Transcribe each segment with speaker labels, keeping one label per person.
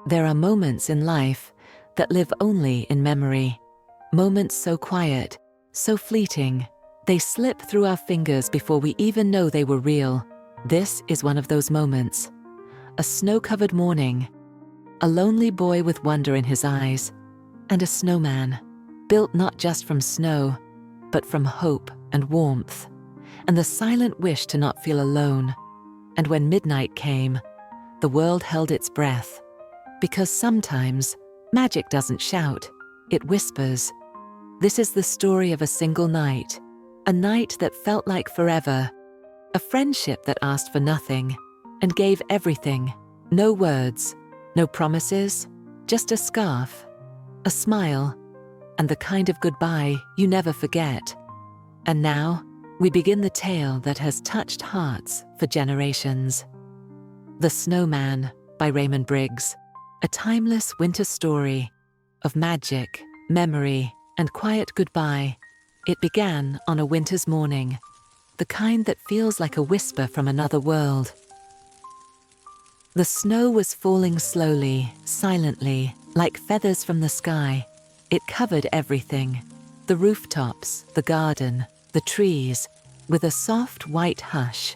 Speaker 1: There are moments in life that live only in memory. Moments so quiet, so fleeting, they slip through our fingers before we even know they were real. This is one of those moments. A snow-covered morning, a lonely boy with wonder in his eyes, and a snowman, built not just from snow, but from hope and warmth, and the silent wish to not feel alone. And when midnight came, the world held its breath, because sometimes magic doesn't shout, it whispers. This is the story of a single night, a night that felt like forever, a friendship that asked for nothing and gave everything. No words, no promises, just a scarf, a smile, and the kind of goodbye you never forget. And now, we begin the tale that has touched hearts for generations. The Snowman by Raymond Briggs, a timeless winter story of magic, memory, and quiet goodbye. It began on a winter's morning, the kind that feels like a whisper from another world. The snow was falling slowly, silently, like feathers from the sky. It covered everything, the rooftops, the garden, the trees, with a soft white hush.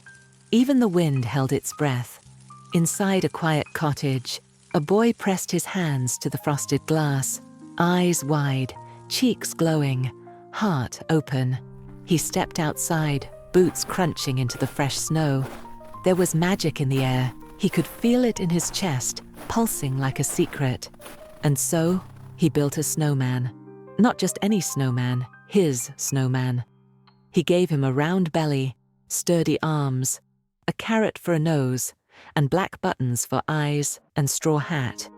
Speaker 1: Even the wind held its breath. Inside a quiet cottage, a boy pressed his hands to the frosted glass, eyes wide, cheeks glowing, heart open. He stepped outside, boots crunching into the fresh snow. There was magic in the air. He could feel it in his chest, pulsing like a secret. And so, he built a snowman. Not just any snowman, his snowman. He gave him a round belly, sturdy arms, a carrot for a nose, and black buttons for eyes and straw hat.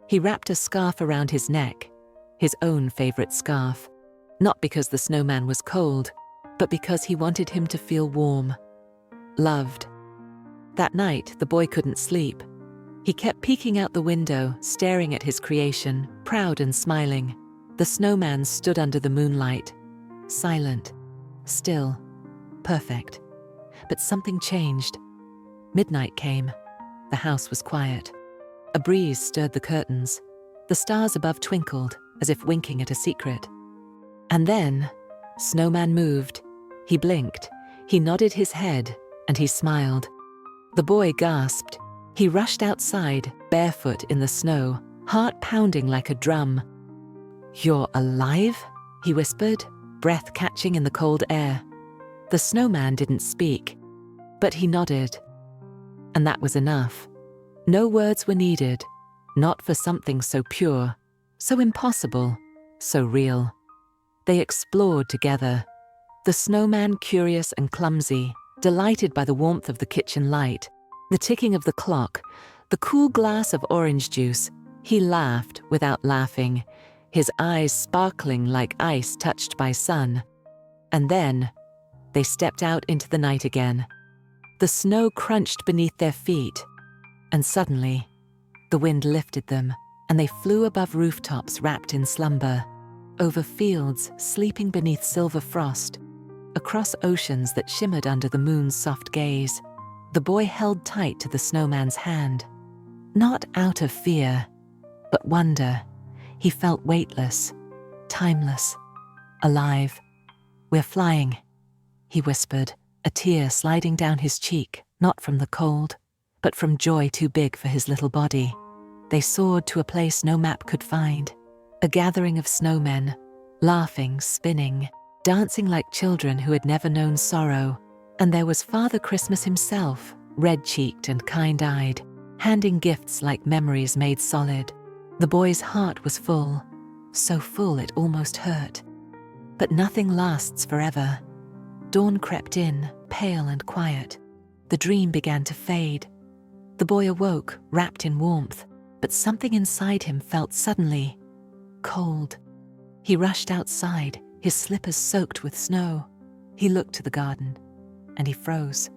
Speaker 1: He wrapped a scarf around his neck, his own favorite scarf, not because the snowman was cold, but because he wanted him to feel warm, loved. That night, the boy couldn't sleep. He kept peeking out the window, staring at his creation, proud and smiling. The snowman stood under the moonlight, silent, still, perfect. But something changed. Midnight came. The house was quiet. A breeze stirred the curtains. The stars above twinkled, as if winking at a secret. And then, Snowman moved. He blinked. He nodded his head, and he smiled. The boy gasped. He rushed outside, barefoot in the snow, heart pounding like a drum. "You're alive?" he whispered, breath catching in the cold air. The snowman didn't speak, but he nodded. And that was enough. No words were needed, not for something so pure, so impossible, so real. They explored together. The snowman curious and clumsy, delighted by the warmth of the kitchen light, the ticking of the clock, the cool glass of orange juice. He laughed without laughing, his eyes sparkling like ice touched by sun. And then, they stepped out into the night again. The snow crunched beneath their feet, and suddenly, the wind lifted them, and they flew above rooftops wrapped in slumber, over fields sleeping beneath silver frost, across oceans that shimmered under the moon's soft gaze. The boy held tight to the snowman's hand, not out of fear, but wonder. He felt weightless, timeless, alive. "We're flying," he whispered, a tear sliding down his cheek, not from the cold, but from joy too big for his little body. They soared to a place no map could find, a gathering of snowmen, laughing, spinning, dancing like children who had never known sorrow. And there was Father Christmas himself, red-cheeked and kind-eyed, handing gifts like memories made solid. The boy's heart was full, so full it almost hurt. But nothing lasts forever. Dawn crept in, pale and quiet. The dream began to fade. The boy awoke, wrapped in warmth, but something inside him felt suddenly cold. He rushed outside, his slippers soaked with snow. He looked to the garden, and he froze.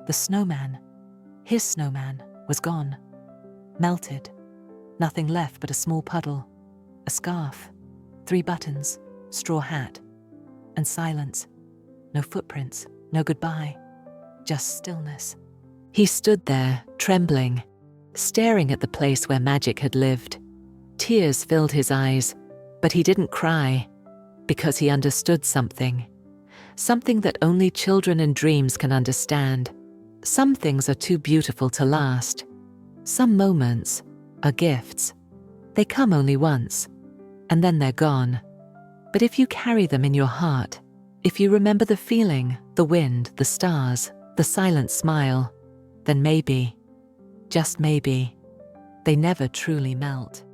Speaker 1: The snowman, his snowman, was gone, melted. Nothing left but a small puddle, a scarf, 3 buttons, straw hat, and silence. No footprints, no goodbye, just stillness. He stood there, trembling, staring at the place where magic had lived. Tears filled his eyes, but he didn't cry, because he understood something. Something that only children and dreams can understand. Some things are too beautiful to last. Some moments are gifts. They come only once, and then they're gone. But if you carry them in your heart, if you remember the feeling, the wind, the stars, the silent smile, then maybe, just maybe, they never truly melt.